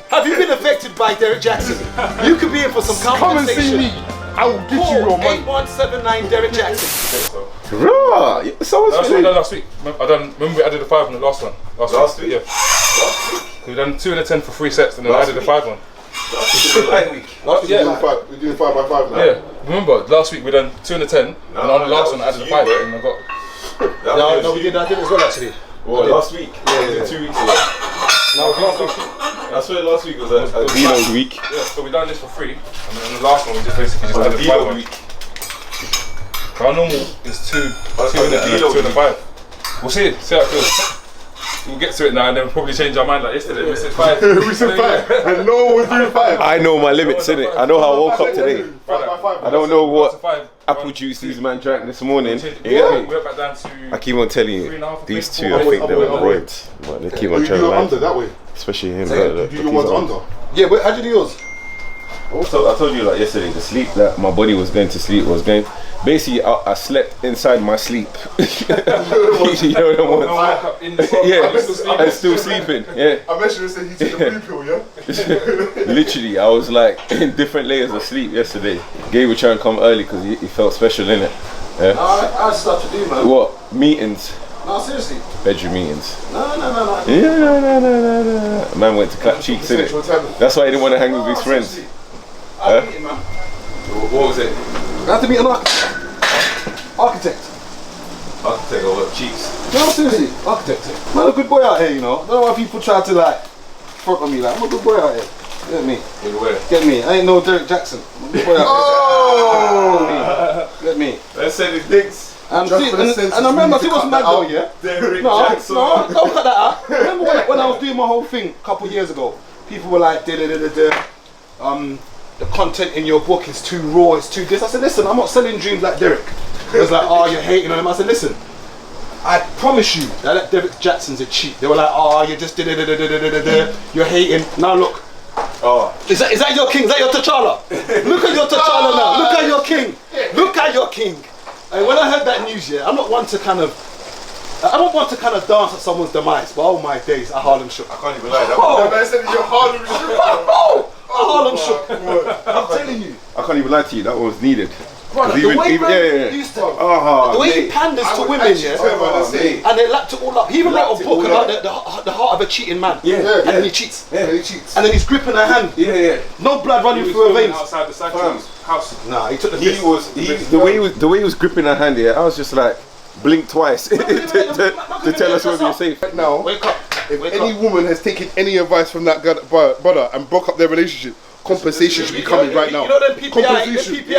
Have you been affected by Derrick Jaxn? You could be in for some Come and compensation. see me. I will give you your money. 8179 Derrick Jaxn. Bro, someone's That's what I done last week. Remember we added the 5 on the last one? Last week? Yeah. We done 2 and a 10 for 3 sets and then I added the 5 one. Last week. We're doing 5 by 5 now. Yeah. Remember, last week we done 2 and a 10 and on the last one I added the 5 and I got... No, we did. I did as well actually. Well, last week? Yeah, 2 weeks ago. No, last week. I swear last week was a Dino's week. Yeah, so we done this for free and then the last one we just basically just added the 5 one. Our normal is 2 and a 5. We'll see how it feels. We'll get to it now and then we'll probably change our mind like yesterday. We said 5. We said 5. And no one was doing 5. I know my limits, innit? I know how I woke up today. 5 by 5. I don't know what apple juice these man drank this morning. You get me? We went back down to... I keep on telling you, these two, I think they're on roids. But they keep on trying You to under that way. especially him. You do your ones under. Yeah, but how did you do yours? Also, I told you like yesterday, the sleep that my body was going to sleep was going. Basically, I slept inside my sleep. You know what I mean? Yeah, I'm still sleeping. Yeah. I mentioned this and he took the blue pill, yeah? Literally, I was like in different layers of sleep yesterday. Gabe was trying to come early because he felt special in it. Yeah. I had stuff to do, man. What meetings? No, seriously. Bedroom meetings. No. Yeah, no. Man went to clap cheeks, innit? That's why he didn't want to hang with his friends. I had a meeting, man. What was it? I had to meet an architect. Architect or what? Cheeks? No, seriously, architect. I'm a good boy out here, you know. I don't know why people try to like front on me. Like, I'm a good boy out here. Get me? In the way? Get me? I ain't no Derrick Jaxn. I'm a good boy out here. Get me? Let's send his dicks. And I remember, see what's mad though, yeah? Derrick No, Jaxn. don't cut that out. Remember when I was doing my whole thing a couple years ago? People were like, the content in your book is too raw, it's too this. I said, listen, I'm not selling dreams like Derrick. It was like, oh, you're hating on him. I said, listen, I promise you that Derrick Jaxn's a cheat. They were like, oh, you're just you're hating. Now look, is that your king? Is that your T'Challa? Look at your T'Challa now. Look at your king. Look at your king. And when I heard that news, yeah, I don't want to kind of dance at someone's demise, but oh my days, I Harlem shook. I can't even lie. That man said you're Harlem shook. Harlem shook. I'm telling you. I can't even lie to you. That was needed. Right, the way man used to, the way he panders to women, yeah, and they lapped it all up. He even wrote a book about the heart of a cheating man. Yeah. And then he cheats. Yeah, he cheats. And then he's gripping her hand. Yeah. No blood running through her veins. Outside the Sancho's house. Nah, he took the the way he was gripping her hand. Yeah, I was just like blink twice to tell us whether you're safe. Right now, Wake up. if any woman has taken any advice from that brother and broke up their relationship, compensation should be coming right now. You know them PPI should be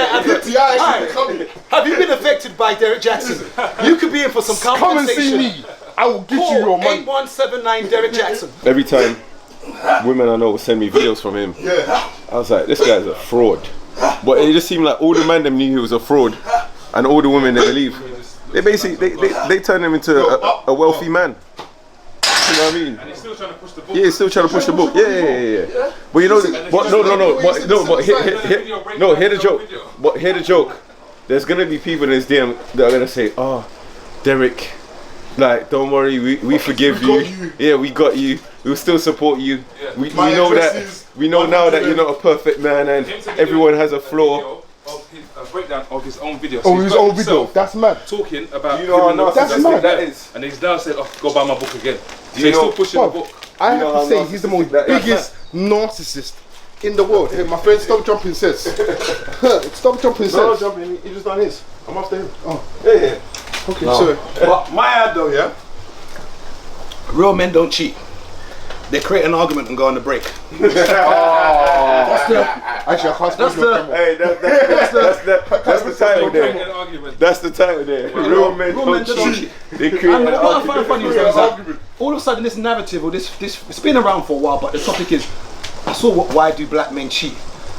coming. Have you been affected by Derrick Jaxn? You could be in for some Come and compensation. see me. I will give you your money. 8179 Derrick Jaxn. Every time women I know would send me videos from him, I was like, this guy's a fraud. But it just seemed like all the Mandem knew he was a fraud, and all the women they believe. They basically they turn him into a wealthy man. You know what I mean? And he's still trying to push the book. Yeah, he's still trying to push the book. Yeah. But you know, hear the joke. But hear the joke. There's gonna be people in his DM that are gonna say, "Oh, Derrick, like, don't worry, we forgive you. Yeah, we got you. We'll still support you. We know that. We know now that you're not a perfect man, and everyone has a flaw." A breakdown of his own video. Oh, his own video. That's mad. Talking about that's mad. That is. And he's now said, "Oh, go buy my book again." So he's still pushing the book. I have to say, he's the most biggest narcissist in the world. Hey, my friend, stop jumping says. Stop jumping says. No, jumping. He just done his. I'm after him. Oh, yeah. Okay, sorry. But my ad though, yeah. Real men don't cheat. They create an argument and go on the break. That's the. Actually, I can't speak on camera. Hey, that's the title there. That's the title there. Real men don't cheat. They create an what I find argument. funny is that all of a sudden this narrative or this it's been around for a while, but the topic is I saw why do black men cheat?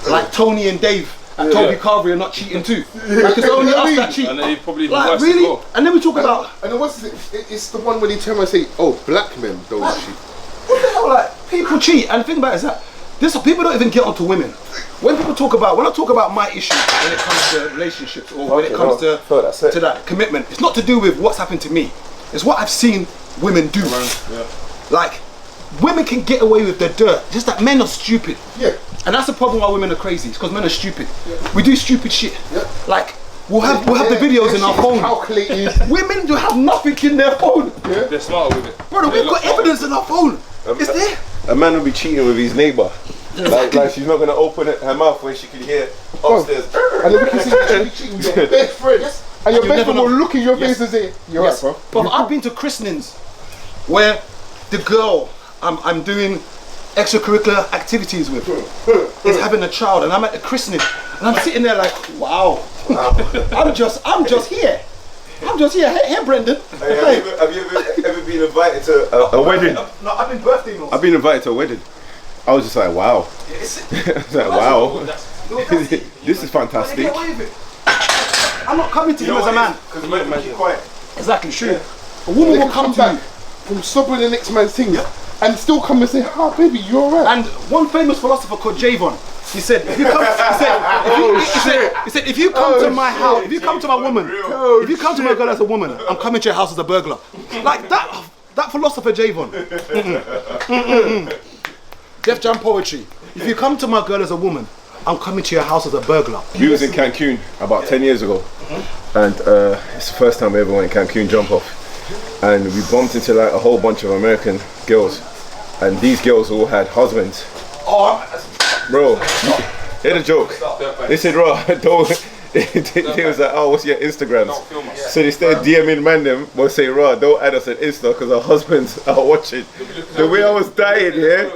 Like Tony and Dave and Toby Carvery are not cheating too. Like it's only us that cheat. And then he probably like really? And then we talk about and then what's it's the one when he turn around and say, "Oh, black men don't cheat." What the hell? Like people cheat, and the thing about it is that people don't even get onto women. When I talk about my issues when it comes to relationships or when it comes to that commitment, it's not to do with what's happened to me. It's what I've seen women do. Like women can get away with their dirt, just that men are stupid. Yeah. And that's the problem why women are crazy. It's because men are stupid. We do stupid shit. Like we'll have the videos in our phone. Calculated. Women do have nothing in their phone. They're smarter with it. Brother, we've got evidence in our phone. It's there. A man will be cheating with his neighbour. Like she's not gonna open her mouth when she can hear upstairs. And then we can see you cheating with your best friend. And your best friend will look in your face and say, "You're right, bro." But I've been to christenings where the girl I'm doing extracurricular activities with is having a child, and I'm at the christening, and I'm sitting there like, wow, I'm just here. Hey, Brendan. Hey, have you ever been invited to a wedding? No, I've been birthday meals. I've been invited to a wedding. I was just like, wow. I was like, wow. This is fantastic. Get away with it. I'm not coming to you as a man. Because men keep quiet. Exactly, true. A woman will come to you from stopping the next man's thing, and still come and say, "Ah, baby, you're alright." And one famous philosopher called Javon, he said, if you come, he said, if you come to my house, if you come to my woman, if you come to my girl as a woman, I'm coming to your house as a burglar. Like that philosopher Javon. Def Jam poetry. If you come to my girl as a woman, I'm coming to your house as a burglar. We was in Cancun about 10 years ago, and it's the first time we ever went Cancun jump off, and we bumped into like a whole bunch of American girls, and these girls all had husbands. Bro, hear the joke. They said, "Bro, don't." They was like, "Oh, what's your Instagrams?" So they started DMing Mandem, but say, "Raw, don't add us on Insta because our husbands are watching." The way I was dying, yeah.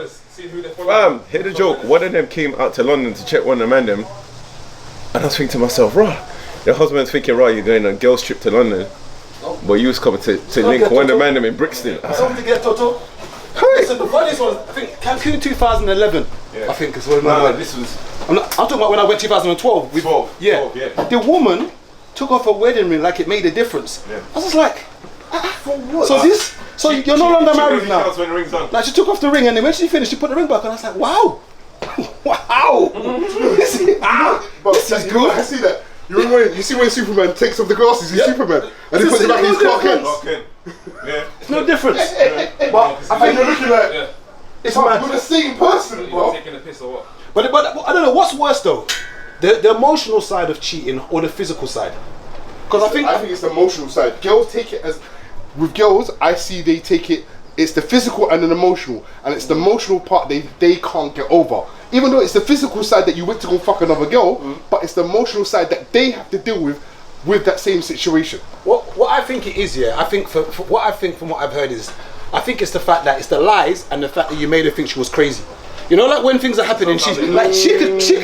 Fam, hear the joke. One of them came out to London to check one of the Mandem, and I was thinking to myself, "Raw, your husband's thinking, Raw, you're going on a girls trip to London, but you was coming to link one of the Mandem in Brixton." I want to get Toto. Listen, the funniest one, I think Cancun 2011. I think is when I went. This was. I'm talking about when I went 2012. 12. The woman took off her wedding ring like it made a difference. I was just like, for what? So you're no longer married now. Like she took off the ring, and then when she finished, she put the ring back, and I was like, wow, wow, this is good. I see that. You see when Superman takes off the glasses, he's Superman, and he puts it back in his Clark Kent. It's no difference. But I think you're looking like it's mad. You're the same person, bro. Taking a piss or what? But I don't know what's worse though, the emotional side of cheating or the physical side. Because I think it's the emotional side. Girls take it as, with girls, I see they take it. It's the physical and the emotional, and it's the emotional part they can't get over. Even though it's the physical side that you went to go fuck another girl, but it's the emotional side that they have to deal with that same situation. What I think it is, I think for what I think from what I've heard is, I think it's the fact that it's the lies and the fact that you made her think she was crazy. You know, like when things are happening, she's like she could see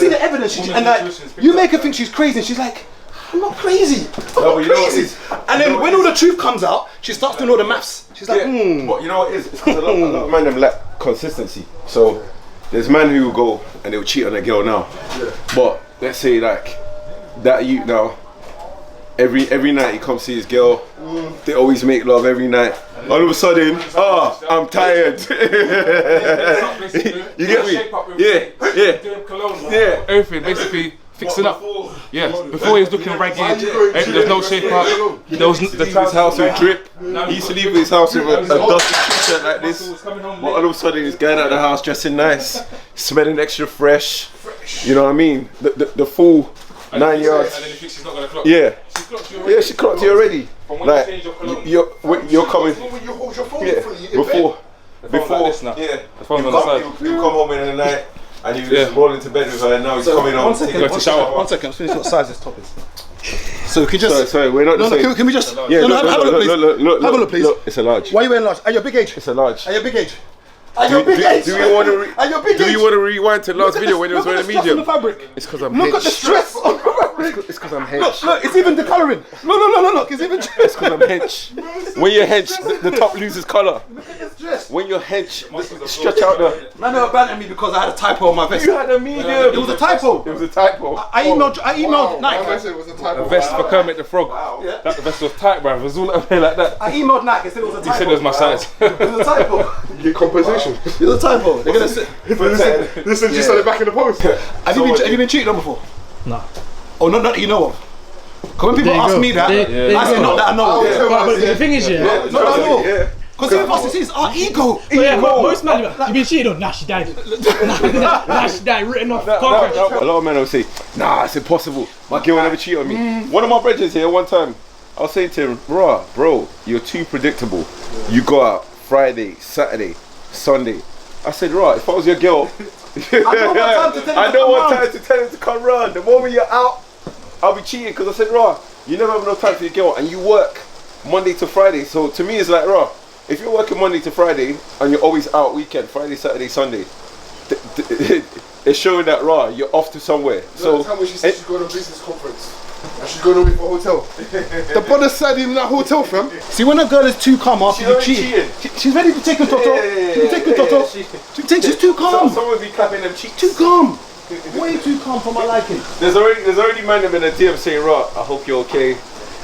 the evidence, and like you make her think she's crazy, and she's like, I'm not crazy. I'm not crazy. And then when all the truth comes out, she starts doing all the maths. She's like, But you know what it is? It's because a lot of men lack consistency. So there's men who will go and they'll cheat on a girl now. But let's say like that youth now, every night he comes see his girl, they always make love every night. All of a sudden, I'm tired. You get me? Yeah. Everything basically fixing up. Yeah, before he was looking ragged, there's no shape up. There was His house would drip. He used to leave his house with a dusty t-shirt like this. But all of a sudden he's going out of the house dressing nice, smelling extra fresh. You know what I mean? The full 9 yards. And then you think she's not gonna clock. Yeah. She clocked you already. Yeah, she clocked you already. From when Like you change your cologne. you're coming. When you hold your phone Yeah. Before. Like this now. Yeah. The phone's on the side. You come home in the night and you just roll into bed with her, and now he's coming home. One second, Go to shower. I'm finishing what size this top is. So can you just Sorry, we're not the same. can we just Yeah, have a look, please. look, Have a look, please. Look, it's a large. Why are you wearing large? Are you a big age? It's a large. Are you a big age? Are you a big age? Do you want to Are you a big age? do you want to rewind to the last video when he was wearing a Look at the medium? stress on the fabric. It's because I'm Look at the hench. stress on the fabric. It's because I'm Look, hench. look, it's even the colouring. Look, it's even It's because I'm hench. When you're hench, the top loses colour. Look at this dress. When you're hench, stretch out the. Man, they were abandoning me because I had a typo on my vest. You had a medium. It was a typo. It was a typo. I emailed Nike. It was a type A of vest for Kermit the Frog. Yeah. That vest was tight, bruv. It was all up here like that. I emailed Nike. Said it was a typo. He said it was my size. It was a typo. get compensation. It was a typo. They're gonna sit. This is just on the back of the post. Have you been cheated on before? No. Oh, not that you know of. Because when people ask me that, I say not that I know of. But the thing is, Not that I know of. Because some of us, it's our ego. Yeah, most men, you been cheated on? Nah, she died. Nah, she died. Written off. A lot of men will say, nah, it's impossible. My girl will never cheat on me. One of my brothers here, one time, I was saying to him, bro, you're too predictable. You go out Friday, Saturday, Sunday. I said, if I was your girl, I don't want time to tell him to come round. The moment you're out, I'll be cheating because I said, you never have no time for your girl and you work Monday to Friday. So to me, it's like, if you're working Monday to Friday and you're always out weekend, Friday, Saturday, Sunday, it's showing that you're off to somewhere. So the time when she said she's going to a business conference and she's going away for a hotel. The brother sat in that hotel, fam. See, when a girl is too calm after you cheating, she's ready to take a toto. She's too calm. Someone be clapping them cheeks. Too calm. Way too calm for my liking. There's already Mandem in a DM saying, I hope you're okay.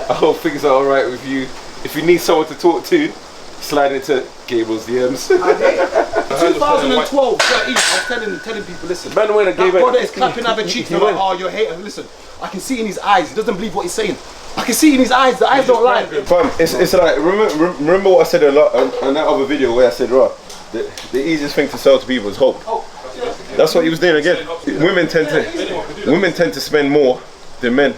I hope things are alright with you. If you need someone to talk to, slide into Gabriel's DMs. 2012, 13, I was telling people, listen, Man went and gave it. brother is clapping other cheeks. They're like, you're a hater. Listen, I can see in his eyes. He doesn't believe what he's saying. I can see in his eyes. The eyes don't lie. Fam, it's like, remember what I said a lot on that other video where I said, the easiest thing to sell to people is hope. That's what he was doing again. Women tend to spend more than men.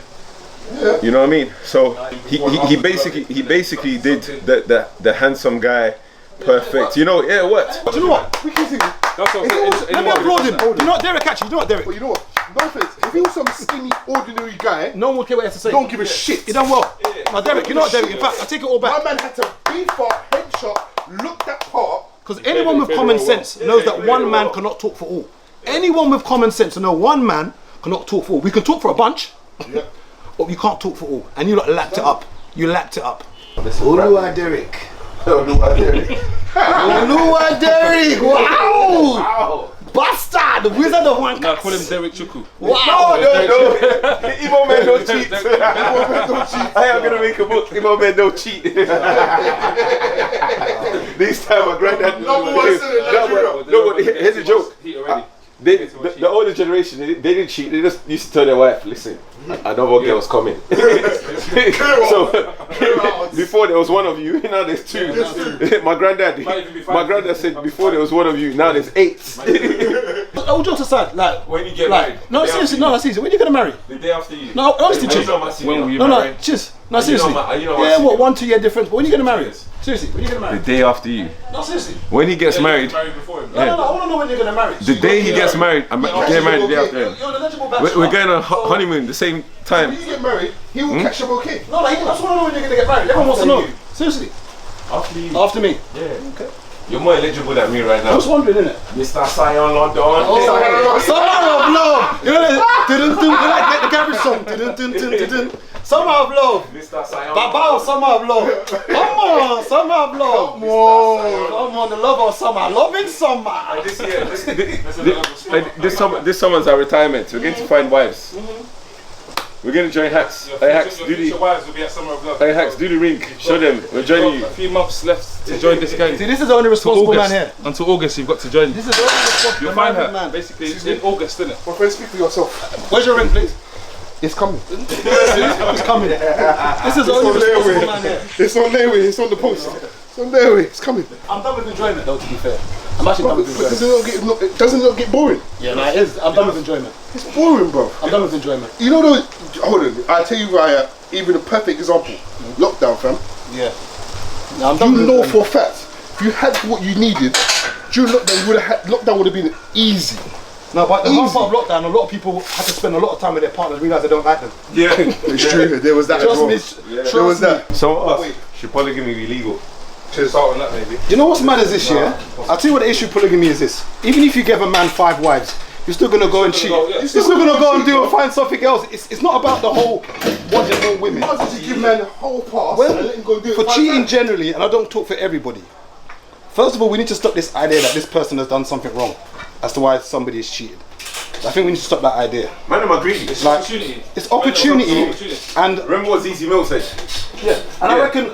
You know what I mean? So he basically did the handsome guy perfect. You know, it worked. Do you know what? We can see. Let me applaud him. You know what, Derrick? Actually, you know what, Derrick? But you know what? No offense. If he was some skinny, ordinary guy, no one would care what he has to say. Don't give a shit. He done well. Now, Derrick, you know what, Derrick? In fact, I take it all back. My man had to beef up, headshot, look that part. Because anyone with common sense knows that one man cannot talk for all. Anyone with common sense knows one man cannot talk for all. We can talk for a bunch, but we can't talk for all. And you lot lapped it up. You lapped it up. Olua Derrick. Olua Derrick. Olua Derrick. Wow. Bastard, the wizard of one. Nah, call him Derrick Chuku. Wow. No. Emo men don't cheat. I am gonna make a book. Emo men don't cheat. This time my granddad. No, here's a joke. The older generation, they didn't cheat. They just used to tell their wife, "Listen, another girl's coming." So before there was one of you, now there's two. My granddad said before there was one of you, now there's 8. All jokes aside, like when you get married. No, seriously, no, seriously. When you gonna marry? The day after you. No, honestly, cheers. When will you marry? Cheers. No, seriously. Yeah, what 1-2 year difference? But when you gonna marry? Seriously, when you gonna marry? The day after you. No, seriously. When he gets married. No, I want to know when you're gonna marry. The day he gets married, I'm getting married the day after him. You're an eligible bachelor. We're going on honeymoon the same time. When you get married, he will catch a bouquet. No, I just want to know when you're gonna get married. Everyone wants to know. Seriously. After you. After me. Yeah. Okay. You're more eligible than me right now. I was wondering, innit? Mr. Sion London. Summer of love. You know like the Gabriel song. Summer of love. Mr. Sion. Baba, summer of love. Come on, summer of love. Come on, the love of summer. Loving summer. This summer's our retirement. We're going to find wives. We're going to join Haks. Hey Haks, do the wives will be at Summer of Love. Hey Haks, do the ring. Show them. We're joining you. A few months left to join this gang. See, this is the only responsible man here. Until August, you've got to join. This is the only responsible You'll find her. man. Basically, it's in August, isn't it? My friend, speak for yourself. Where's your ring, please? It's coming. It's coming. This is the only responsible man here. It's on their way. It's on the post. It's on their way. It's coming. I'm done with enjoyment, though. To be fair, I'm actually done with enjoyment. Doesn't it get boring? Yeah, no, it is. I'm done with enjoyment. It's boring, bro. I'm done with enjoyment. You know those? Hold on. I'll tell you right. Even a perfect example. Lockdown, fam. Yeah. No, I'm done You with know enjoyment. for a fact, if you had what you needed, during lockdown would have been easy. No, but the hard part of lockdown, a lot of people had to spend a lot of time with their partners, realise they don't like them. Yeah. It's true. There was that. Trust me. There was that. Some of us should polygamy be legal. To start on that, maybe. You know what's mad is this year? I'll tell you what the issue with polygamy is this. Even if you give a man 5 wives, you're still gonna go and cheat. You're still gonna go and find something else. It's not about the whole wanting more women. Why don't you give man a whole pass and let him go do it For 5 cheating times? generally, and I don't talk for everybody. First of all, we need to stop this idea that this person has done something wrong as to why somebody is cheated. I think we need to stop that idea. Man, I'm agreeing. It's Like, opportunity. It's opportunity, and Remember what ZZ Mills said? yeah, and I reckon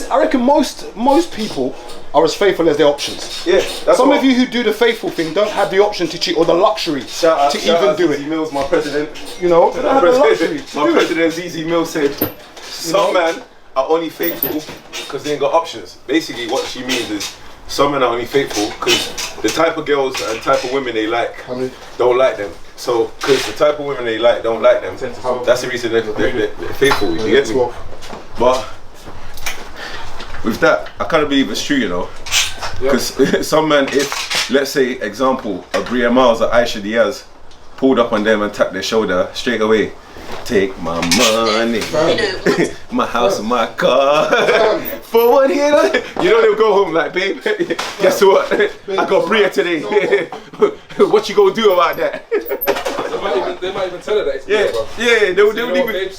I reckon most people are as faithful as their options. Yeah. That's Some what- of you who do the faithful thing don't have the option to cheat or the luxury Shout to out even do ZZ it. Mills, my president. You know, they don't have the luxury to My do it. president ZZ Mills said, some man are only faithful because they ain't got options. Basically, what she means is some men are only faithful because the type of girls and type of women they like don't like them. So, because the type of women they like don't like them, that's the reason they're faithful. You get me? But with that, I kind of believe it's true, you know. Because some men, if, let's say, example, a Bria Miles or Aisha Diaz pulled up on them and tapped their shoulder straight away, take my money, my house and my car, for one hit, you know they'll go home like, babe, guess what, I got Bria today, what you gonna do about that? They might even tell her that it's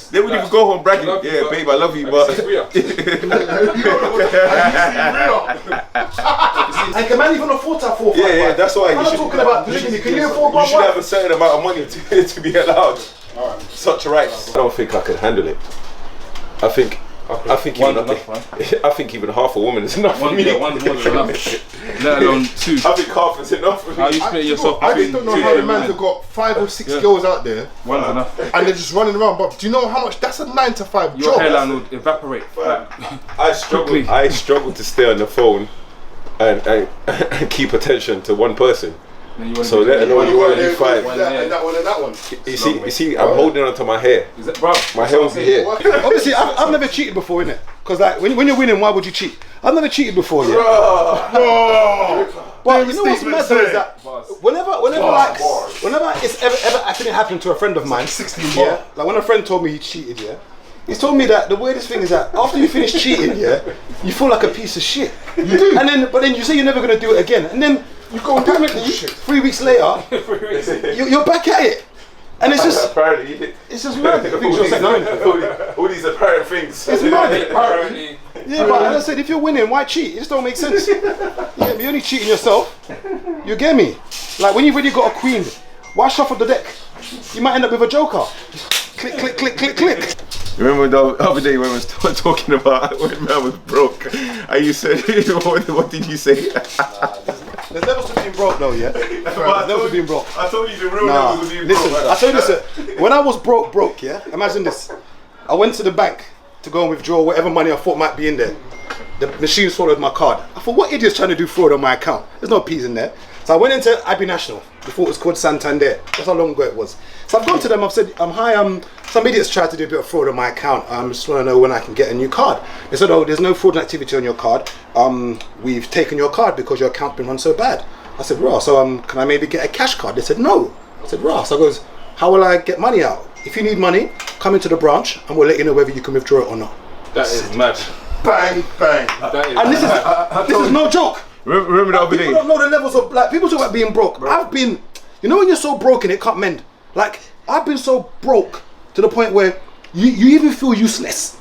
they would even go home bragging, babe, I love you, but... And can man even afford to have 4 or 5? Yeah, that's why I'm not talking about polygamy. Can you afford you should have a certain amount of money to be allowed such rights. I don't think I could handle it. I think even half a woman is enough for me. Yeah, one's more than enough. Let alone 2. I think half is enough for me. How you split yourself I between just don't know 2 how the men. man have got 5 or 6 girls out there One's enough. and they're just running around. But do you know how much? That's a 9 to 5 Your job. hairline would evaporate. I struggle to stay on the phone and keep attention to one person. So let alone you want to do 5. And that one. You see, I'm holding on to my hair. My hair will be here. Obviously, I've never cheated before, innit? Because like, when you're winning, why would you cheat? I've never cheated before, yeah? But you know what's mad though is that whenever it's ever actually happened to a friend of mine, yeah, like when a friend told me he cheated, yeah, he's told me that the weirdest thing is that after you finish cheating, yeah, you feel like a piece of shit. You do. But then you say you're never gonna do it again, and then you go apparently 3 weeks later, you're back at it. And it's just apparently it's just mad. all these apparent things. It's mad. Apparently. Yeah, but as I said, if you're winning, why cheat? It just don't make sense. Yeah, you're only cheating yourself. You get me? Like when you've already got a queen, why shuffle the deck? You might end up with a joker. Click, click, click, click, click. Remember the other day when we was talking about when man was broke, and you said, what did you say? There's levels to being broke though, yeah? There's levels to being broke. I told you the real level was being broke. Listen, I told you this, when I was broke, yeah? Imagine this. I went to the bank to go and withdraw whatever money I thought might be in there. The machine swallowed my card. I thought, what idiot's trying to do fraud on my account? There's no P's in there. So I went into IB National, before it was called Santander. That's how long ago it was. So I've gone to them, I've said, hi, some idiots tried to do a bit of fraud on my account. I just want to know when I can get a new card. They said, oh, there's no fraudulent activity on your card. We've taken your card because your account's been run so bad. I said, raw, so can I maybe get a cash card? They said, no. I said, raw. So I goes, how will I get money out? If you need money, come into the branch and we'll let you know whether you can withdraw it or not. That is mad. Bang, bang. And this is no joke. Remember the other day? People don't know the levels of, like, people talk about being broke. I've been, you know when you're so broken it can't mend? Like, I've been so broke to the point where you even feel useless.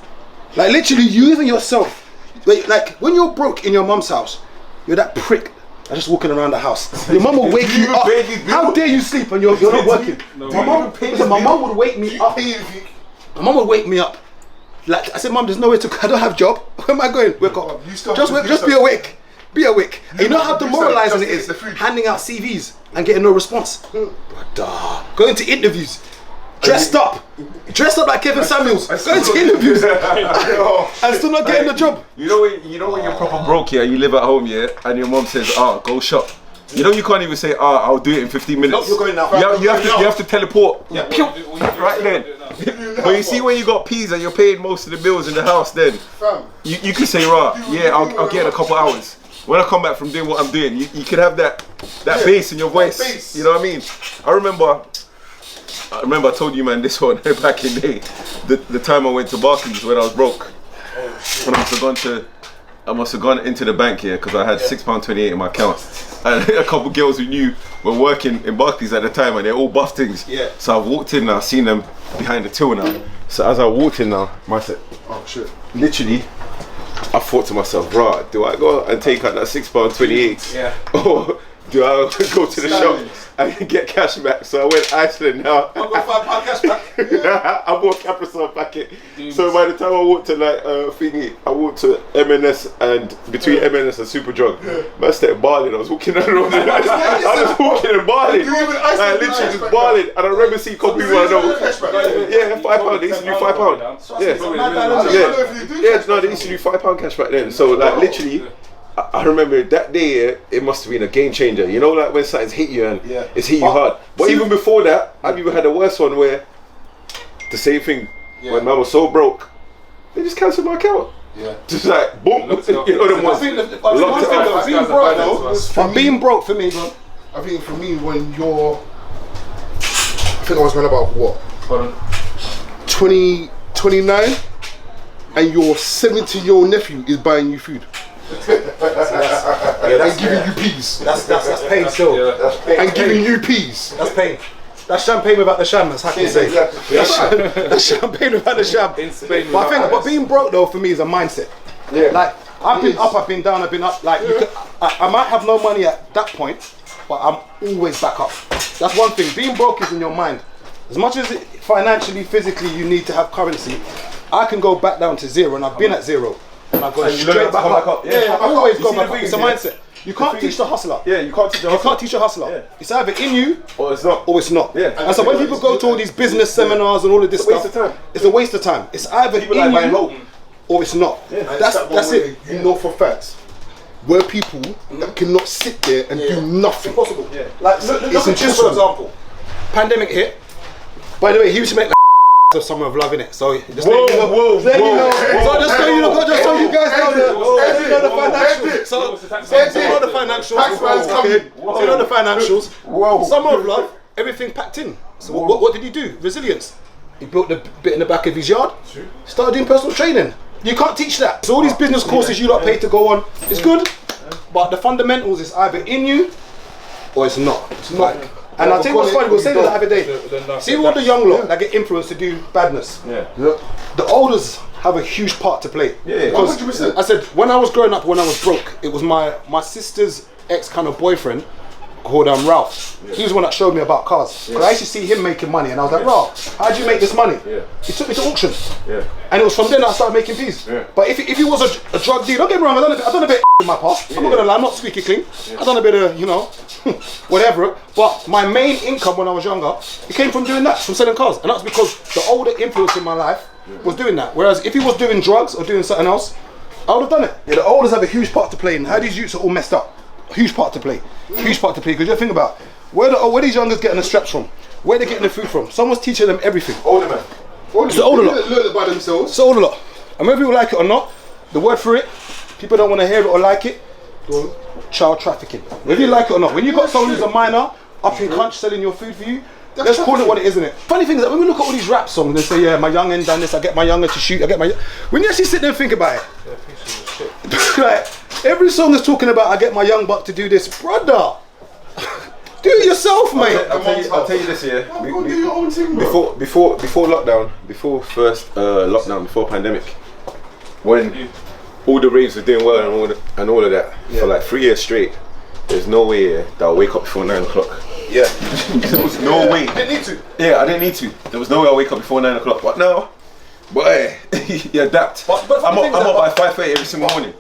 Like, literally, you even yourself. Like, when you're broke in your mum's house, you're that prick that's just walking around the house. Your mum will wake you up. How dare you sleep and you're not working? My mum would wake me up. My mum would wake me up. Like, I said, Mum, there's nowhere to go. I don't have a job. Where am I going? Wake up. Just be awake. Be awake. And you know how demoralizing it is handing out CVs and getting no response. Brother, going to interviews, dressed up like Kevin Samuels, going to interviews and still not getting the job. You know when you're proper broke, yeah, you live at home, yeah, and your mom says, go shop. You know you can't even say, I'll do it in 15 minutes. Nope, you're going now. You have to teleport. Yeah. Right then. But you see when you got peas and you're paying most of the bills in the house, then you can say, right, yeah, I'll get in a couple hours. When I come back from doing what I'm doing, you can have that bass in your voice. You know what I mean? I remember I told you, man, this one back in the day. The time I went to Barclays when I was broke. When I must have gone into the bank here because I had £6.28 in my account. And a couple of girls who knew were working in Barclays at the time and they're all buff things. Yeah. So I walked in and I seen them behind the till now. So as I walked in now, I said, oh shit. Literally, I thought to myself, right, do I go and take out that £6.28? Yeah. Or do I go to the shop and get cash back? So I went Iceland now. I got £5 cash back. I bought Capri-Sun packet. So by the time I walked to like thingy, I walked to M&S and between M&S and Superdrug, man started balling. I was walking down the road. I was walking and balling. Like literally just balling. And I remember seeing a couple people I know. Yeah, £5. They used to do £5. Yeah, no, they used to do £5 cash back then. So like literally, I remember that day. It must have been a game changer. You know, like when something's hit you and it's hit you hard. But even before that, I've even had a worse one where the same thing. When man was so broke, they just cancelled my account. Just like boom. You know them ones. Being broke for me, bro. I think for me, when you're, I think I was going about what? 29, and your 17-year-old nephew is buying you food. And giving you peas. That's pain still. And giving you peas. That's pain. That's champagne without the sham, as Haks.Seyi. That's champagne without the sham. But I think, but being broke though for me is a mindset. Like I've been up, I've been down, I've been up. Like I might have no money at that point, but I'm always back up. That's one thing. Being broke is in your mind. As much as financially, physically, you need to have currency. I can go back down to zero, and I've been at zero, and I've gone straight back up. Yeah, I always go back up. It's a mindset. You can't teach the hustler. Yeah, you can't teach the hustler. You can't teach a hustler. It's either in you or it's not. Or it's not. Yeah. And so when people go to all these business seminars and all of this stuff, it's a waste of time. It's either in you or it's not. That's it. You know for facts. Where people that cannot sit there and do nothing. It's impossible. Like look at this for example. Pandemic hit. By the way, he used to make of Summer of Love in it. So just so you know, so just so you know, just so you guys know the financials. So you know the financials. You know the financials. Summer of Love, everything packed in. So what did he do? Resilience. He built the bit in the back of his yard. Started doing personal training. You can't teach that. So all these business courses you lot pay to go on, it's good, but the fundamentals is either in you or it's not. It's not. And I'll tell you what's funny, we'll say that the other day. See all the young lot that get influenced to do badness. The olders have a huge part to play. Because 100%. I said, when I was growing up, when I was broke, it was my sister's ex kind of boyfriend called Ralph. He was the one that showed me about cars. Because I used to see him making money and I was like, Ralph, how'd you make this money? He took me to auction. And it was from then I started making peas. But if he was a drug dealer, don't get me wrong, I've done a bit in my past. I'm not gonna lie, I'm not squeaky clean. I've done a bit of, you know, whatever. But my main income when I was younger, it came from doing that, from selling cars. And that's because the older influence in my life was doing that. Whereas if he was doing drugs or doing something else, I would have done it. The olders have a huge part to play in how these youths are all messed up. Huge part to play. Huge part to play. Because you think about where these youngers getting the straps from, where they're getting the food from. Someone's teaching them everything. Older man. It's the older lot. Learn it by themselves. It's the older lot. And whether you like it or not, the word for it, people don't want to hear it or like it. Child trafficking. Whether you like it or not, when you got someone who's a minor up in crunch selling your food for you, let's call it what it is, isn't it? Funny thing is that when we look at all these rap songs, they say, yeah, my youngin done this, I get my younger to shoot, I get my. When you actually sit there and think about it, like, every song is talking about I get my young buck to do this, brother. Do it yourself, mate. I'll tell you this, yeah. Go do your own thing, bro. Before lockdown, before first lockdown, before pandemic, when all the raves were doing well and all of that for like 3 years straight, there's no way that I'll wake up before 9 o'clock. There was no way. You didn't need to. Yeah, I didn't need to. There was no way I'll wake up before 9 o'clock. But now, boy, you adapt. But I'm up by 5:30 every single morning.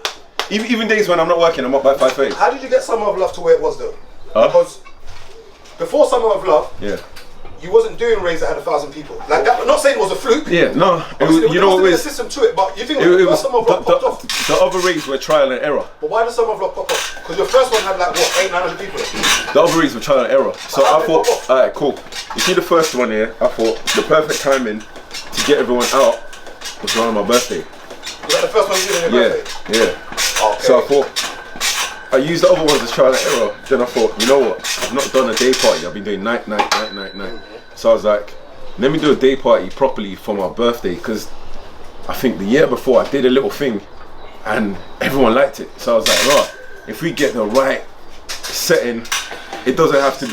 Even days when I'm not working, I'm up by 5:30. How did you get Summer of Love to where it was though? Because before Summer of Love, you wasn't doing raves that had 1,000 people. Like that. I'm not saying it was a fluke. Yeah, no. You know, there was a system to it, but you think it was Summer of Love popped off. The other raves were trial and error. But why did Summer of Love pop off? Because your first one had like what, 800-900 people. The other raves were trial and error. So I thought, alright, cool. You see the first one here, I thought the perfect timing to get everyone out was around my birthday. Was that the first one you did on your birthday? Yeah. Okay. So I thought, I used the other ones as trial and error. Then I thought, you know what? I've not done a day party. I've been doing night. So I was like, let me do a day party properly for my birthday, because I think the year before I did a little thing and everyone liked it. So I was like, right, if we get the right setting, it doesn't have to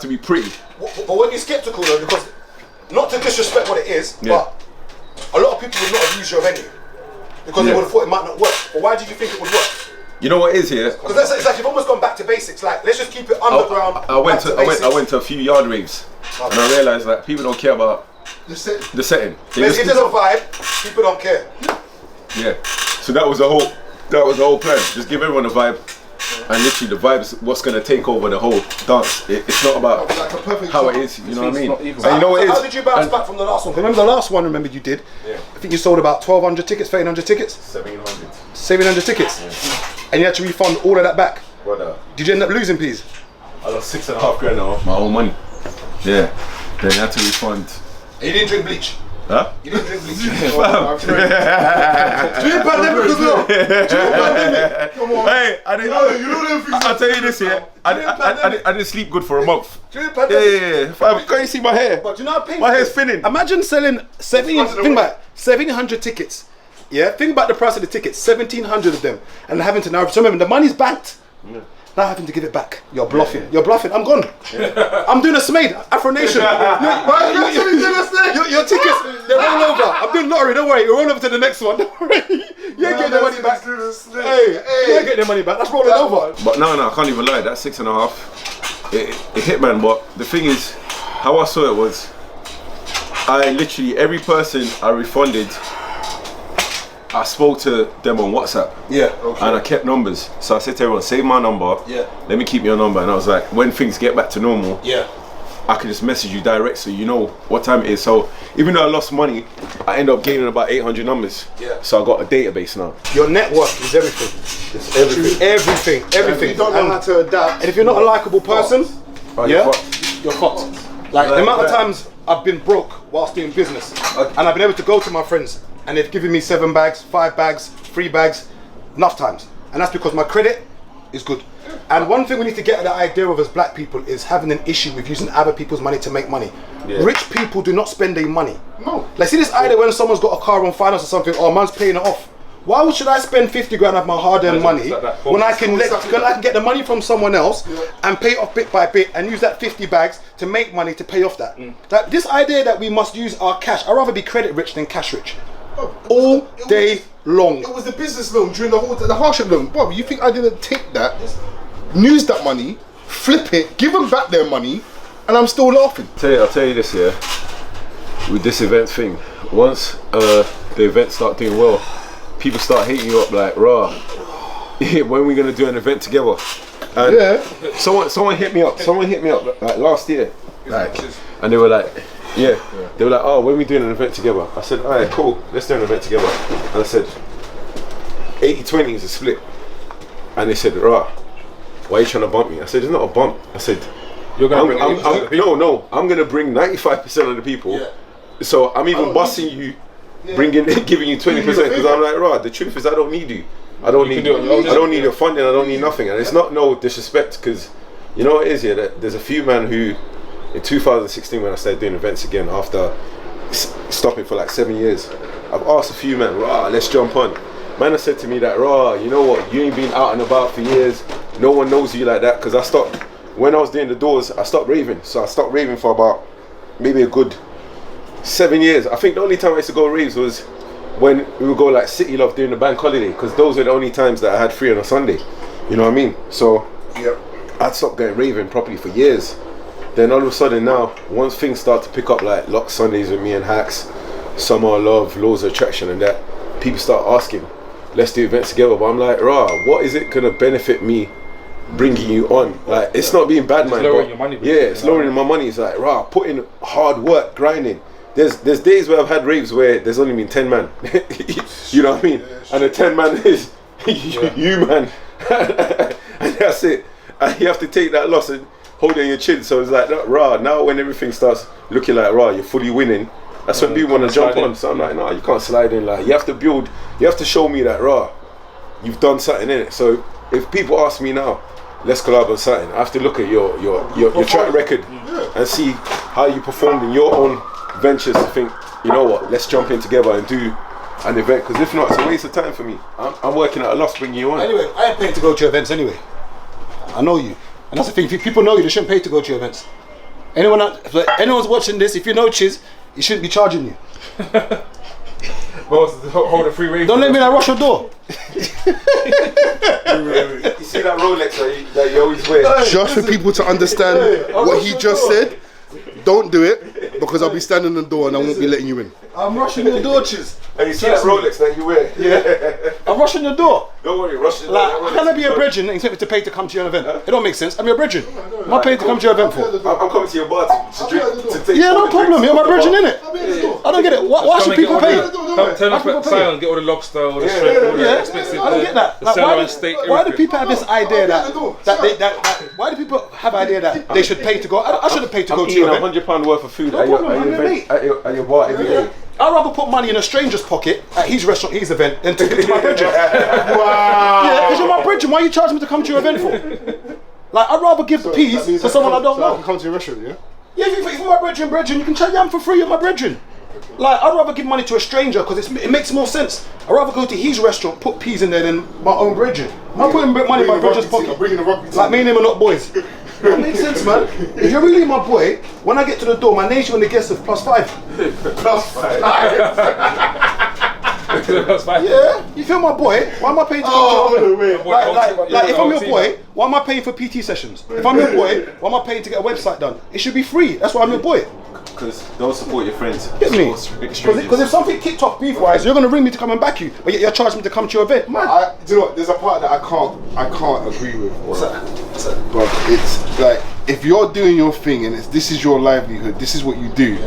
be pretty. But when you're skeptical though, because not to disrespect what it is, but a lot of people would not have used your venue because they would have thought it might not work. But why did you think it would work? You know what it is here? Because it's like you've almost gone back to basics. Like, let's just keep it underground. I went to a few yard raves, and I realised that people don't care about the setting. If there's a vibe, people don't care. Yeah. So that was the whole plan. Just give everyone a vibe, and literally the vibe's what's gonna take over the whole dance. It's not about how it is. You know what I mean? And you know what it is? How did you bounce back from the last one? Remember the last one? Remember you did? Yeah. I think you sold about 1,200 tickets, 1,300 tickets. 700. 700 tickets. Yeah. And you had to refund all of that back. Brother. Did you end up losing, please? I lost $6.5 grand off my own money. Yeah. Then I had to refund. And you didn't drink bleach? Huh? You didn't drink bleach? During pandemic as well. Come on. Hey, I didn't. I'll tell you this here. I didn't sleep good for a month. Yeah. Can't you see my hair? But you know how painful? My hair's thinning. Imagine selling 700 tickets. Yeah, think about the price of the tickets, 1,700 of them, and having to now. So remember, the money's banked. Yeah. Now having to give it back. You're bluffing. Yeah. You're bluffing. I'm gone. Yeah. I'm doing a Smade, Afro Nation. Your tickets, they're all over. I'm doing lottery. Don't worry. We're rolling over to the next one. Don't worry. You ain't getting the money back. Hey, you ain't getting the money back. That's rolling over. But no, I can't even lie. That 6.5, it hit, man. But the thing is, how I saw it was, I literally every person I refunded. I spoke to them on WhatsApp. Yeah. Okay. And I kept numbers. So I said to everyone, save my number. Yeah. Let me keep your number. And I was like, when things get back to normal, yeah, I can just message you direct so you know what time it is. So even though I lost money, I ended up gaining about 800 numbers. Yeah. So I got a database now. Your network is everything. It's everything. Everything. You don't know how to adapt. And if you're not a likable person, you're fucked. Like the amount of times I've been broke whilst doing business, and I've been able to go to my friends and they've given me 7 bags, 5 bags, 3 bags, enough times. And that's because my credit is good. And one thing we need to get the idea of as black people is having an issue with using other people's money to make money. Yeah. Rich people do not spend their money. No. Like see this idea when someone's got a car on finance or something, or man's paying it off. Why should I spend 50 grand of my hard-earned money when I can get the money from someone else and pay it off bit by bit and use that 50 bags to make money to pay off that? Like this idea that we must use our cash, I'd rather be credit rich than cash rich. All day long. It was the business loan during the hardship loan. Bob, you think I didn't take that, use that money, flip it, give them back their money, and I'm still laughing? I'll tell you this here. With this event thing, once the events start doing well, people start hating you up like, rah, when are we gonna do an event together? And yeah. Someone hit me up like last year, like, and they were like, yeah, they were like, oh, when are we doing an event together? I said, alright, cool, let's do an event together. And I said, 80-20 is a split. And they said, rah, why are you trying to bump me? I said, it's not a bump. I said, you're gonna bring I'm gonna bring 95% of the people. Yeah. So I'm even busting you, giving you 20% because I'm like, rah, the truth is I don't need you. I don't need your funding, I don't need nothing. And it's not no disrespect because you know what it is here, that there's a few men who in 2016 when I started doing events again after stopping for like 7 years, I've asked a few men, rah, let's jump on. Man has said to me that, rah, you know what, you ain't been out and about for years, no one knows you like that, because I stopped, when I was doing the doors, I stopped raving. So I stopped raving for about maybe a good 7 years. I think the only time I used to go raves was when we would go like City Love during the bank holiday, because those were the only times that I had free on a Sunday, you know what I mean? So I'd stopped going raving properly for years. Then all of a sudden now, once things start to pick up like Lock Sundays with me and Haks, Summer Love, Laws of Attraction and that, people start asking, let's do events together. But I'm like, rah, what is it gonna benefit me bringing you on? Like, it's not being bad, man. It's lowering my money. It's like, rah, put in hard work, grinding. There's days where I've had raves where there's only been 10 man. You know what I mean? And the 10 man is you, man. And that's it. And you have to take that loss and hold on your chin. So it's like, rah, now when everything starts looking like, rah, you're fully winning, that's when people want to jump on. So I'm like, no, you can't slide in. Like, you have to build, you have to show me that, rah, you've done something in it. So if people ask me now, let's collab on something, I have to look at your track record and see how you performed in your own ventures to think, you know what, let's jump in together and do an event, because if not, it's a waste of time for me. I'm working at a loss bringing you on. Anyway, I ain't paid to go to your events anyway. I know you. And that's the thing, if people know you, they shouldn't pay to go to your events. Anyone's watching this, if you know Chiz, he shouldn't be charging you. Well, hold a free range. Don't let me rush your door. You see that Rolex that you always wear? Just for people to understand what he just said, don't do it because I'll be standing on the door and I won't be letting you in. I'm rushing your door, Chiz. And you see that Rolex that you wear? Yeah. I'm rushing your door. Don't worry, rush it. Like, how can I be a brethren and expect me to pay to come to your event? It don't make sense. I'm your brethren. What am I paying to come to your event for? I'm coming to your bar to drink, to take. Yeah, no problem. You're my brethren, innit? I don't get it. Why should people pay? Turn up at Sion, get all the lobster, all the shrimp, all the expensive. I don't get that. The Like, sirloin steak. why do people have this idea that why do people have idea that they should pay to go? I shouldn't pay to go I'm to eating your event. £100 worth of food No problem, mate. at your bar every day. I'd rather put money in a stranger's pocket at his restaurant, his event, than to give it to my brethren. Wow. Yeah, because you're my brethren. Why are you charging me to come to your event for? Like, I'd rather give the peas to someone I don't I know. can come to your restaurant, yeah? Yeah, if you're my brethren, you can chat yam for free. You're my brethren. Like, I'd rather give money to a stranger because it makes more sense. I'd rather go to his restaurant, put peas in there than my own brethren. I'm putting money in my brethren's I'm pocket. bringing the rugby team. Like, me and him are not boys. That makes sense, man. If you're really my boy, when I get to the door, my name's on the guest of +5. +5. That's fine. Yeah, you feel my boy? Why am I paying to come to your event? Like, if I'm your boy, why am I paying for PT sessions? If I'm your boy, why am I paying to get a website done? It should be free. That's why I'm your boy. Because don't support your friends. Get me? Because Because if something kicked off beef-wise, you're gonna ring me to come and back you, but yet you're charging me to come to your event. Man, Do you know what? There's a part that I can't agree with. What's that? But it's like, if you're doing your thing and this is your livelihood, this is what you do,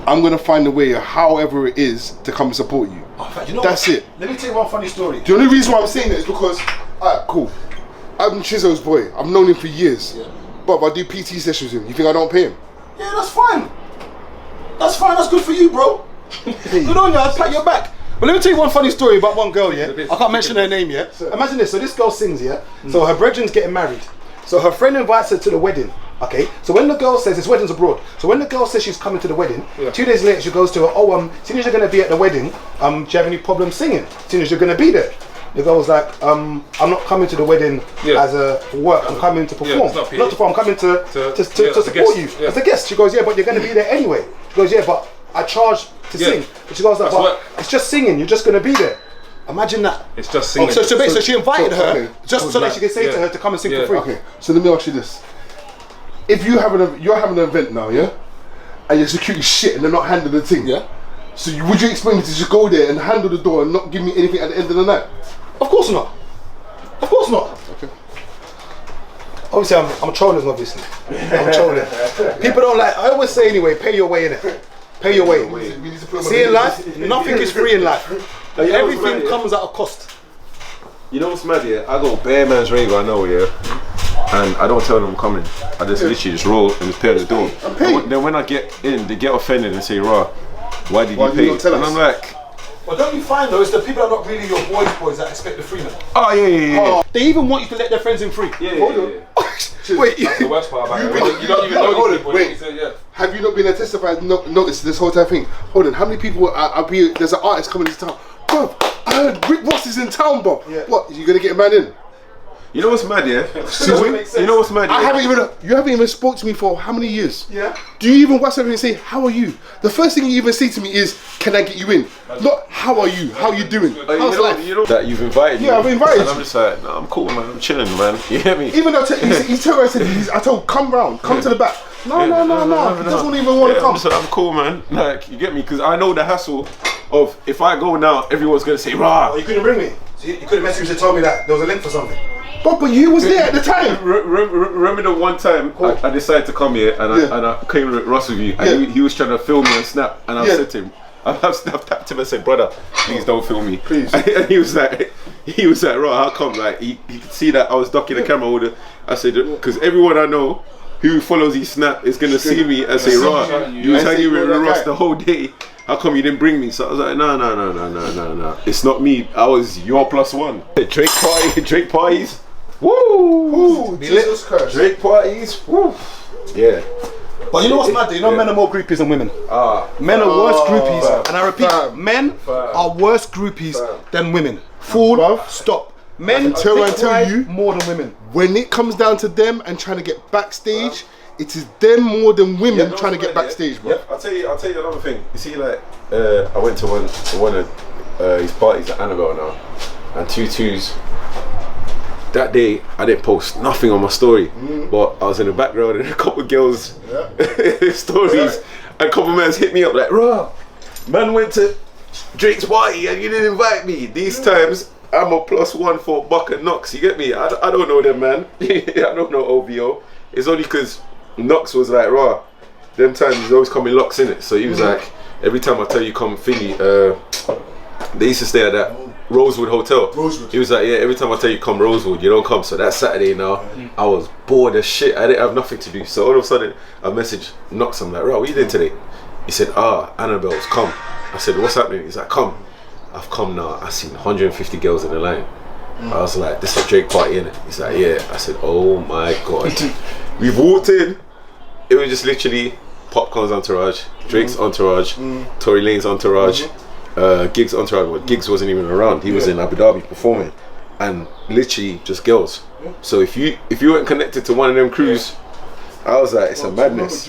I'm gonna find a way, however it is, to come and support you. you know That's what? it. Let me tell you one funny story. The only reason why I'm saying that is because, alright, cool. I'm Chizo's boy. I've known him for years. Yeah. But if I do PT sessions with him, you think I don't pay him? Yeah, that's fine. That's fine. That's good for you, bro. Good on you. I'll pat your back. But let me tell you one funny story about one girl, yeah? I can't mention her name yet. Imagine this. So this girl sings, yeah? So her brethren's getting married. So her friend invites her to the wedding, okay? So when the girl says, this wedding's abroad. So when the girl says she's coming to the wedding, 2 days later she goes to her, soon as you're going to be at the wedding, do you have any problem singing? Soon as you're going to be there. The girl was like, I'm not coming to the wedding as a work, I'm coming to perform. It's not PE. Not to perform, I'm coming to support you as a guest. She goes, yeah, but you're going to be there anyway. She goes, yeah, but I charge to sing. But she goes, like, but it's just singing, you're just going to be there. Imagine that. It's just singing. So she invited her just so that she could say yeah. to her to come and sing for free. Okay, so let me ask you this. If you're having an event now, yeah? And your security shit and they're not handling the thing. Yeah. So would you expect me to just go there and handle the door and not give me anything at the end of the night? Of course not. Of course not. Okay. Obviously, I'm trolling, obviously. I'm trolling. People don't like, I always say anyway, pay your way in it. Pay your way. See, in life, nothing is free in life. Everything comes at a cost. You know what's mad, yeah? I go bare man's rave, I know, yeah? And I don't tell them I'm coming. I just literally just roll and just pay at the door. Then when I get in, they get offended and say, "Rah, why did you pay?" And I'm like, Well, don't you find though, it's the people that are not really your boys that expect the freedom. "Oh yeah." They even want you to let their friends in free. Hold on. Wait, That's the worst part about it. You don't even know these people. Wait. Have you not been a testified notice this whole time thing? Hold on, how many people there's an artist coming to town? Bruv, I heard Rick Ross is in town, bruv. Yeah. What, you gonna get a man in? You know what's mad, yeah? You know what's mad, yeah? You haven't even spoke to me for how many years? Yeah. Do you even WhatsApp me and say, how are you? The first thing you even say to me is, can I get you in? Not, how are you? How are you doing? How's life? You know that you've invited me. Yeah, I've invited and you. I'm just like, nah, I'm cool, man. I'm chilling, man. You hear me? Even though he told me, I told him, come round, come to the back. No. He doesn't even want to come. I'm cool, man. Like, you get me? Because I know the hassle of if I go now, everyone's gonna say, "Rah." Oh, you couldn't ring me. So you couldn't message me to tell me that there was a link for something. But you was there at the time. Remember the one time I decided to come here and I came with Ross with you and he was trying to film me and snap and I said to him, I've tapped him and said, "Brother, please don't film me." Please. And he was like, "Right, how come?" Like he could see that I was ducking the camera holder. I said, because everyone I know who follows his snap is gonna see me and say, "Rah, you was hanging with Ross the whole day. How come you didn't bring me?" So I was like, no. It's not me. I was your +1. Drake parties. Woo! Jesus Christ. Drake parties. Woo! Yeah. But you know what's mad? You know men are more groupies than women. Men are worse groupies, and I repeat, men are worse groupies than women. Stop. Men tell you more than women. When it comes down to them and trying to get backstage, it is them more than women trying to get backstage, bro. I'll tell you another thing. You see, like, I went to one of his party's at Annabelle now, and 2-2s. That day, I didn't post nothing on my story, but I was in the background and a couple of girls' stories, and a couple of men hit me up like, "Raw, man went to Drake's party and you didn't invite me." These times, I'm a +1 for Buck and Knox. You get me? I don't know them, man. I don't know OVO. It's only because Knox was like, "Raw, them times he's always coming locks in it." So he was like, every time I tell you come thingy, they used to stay at that Rosewood Hotel. He was like, yeah, every time I tell you come Rosewood, you don't come. So that Saturday now, I was bored as shit. I didn't have nothing to do. So all of a sudden, I messaged Knox. I'm like, "Right, what you did today?" He said, "Annabelle's come." I said, "What's happening?" He's like, "Come." I've come now. I seen 150 girls in the line. I was like, "This is a Drake party, innit?" He's like, "Yeah." I said, "Oh my god." We've walked in. It was just literally Popcorn's entourage, Drake's entourage, Tory Lane's entourage, Giggs' entourage. Well, Giggs wasn't even around. He was in Abu Dhabi performing, and literally just girls. So if you weren't connected to one of them crews, I was like, it's a madness.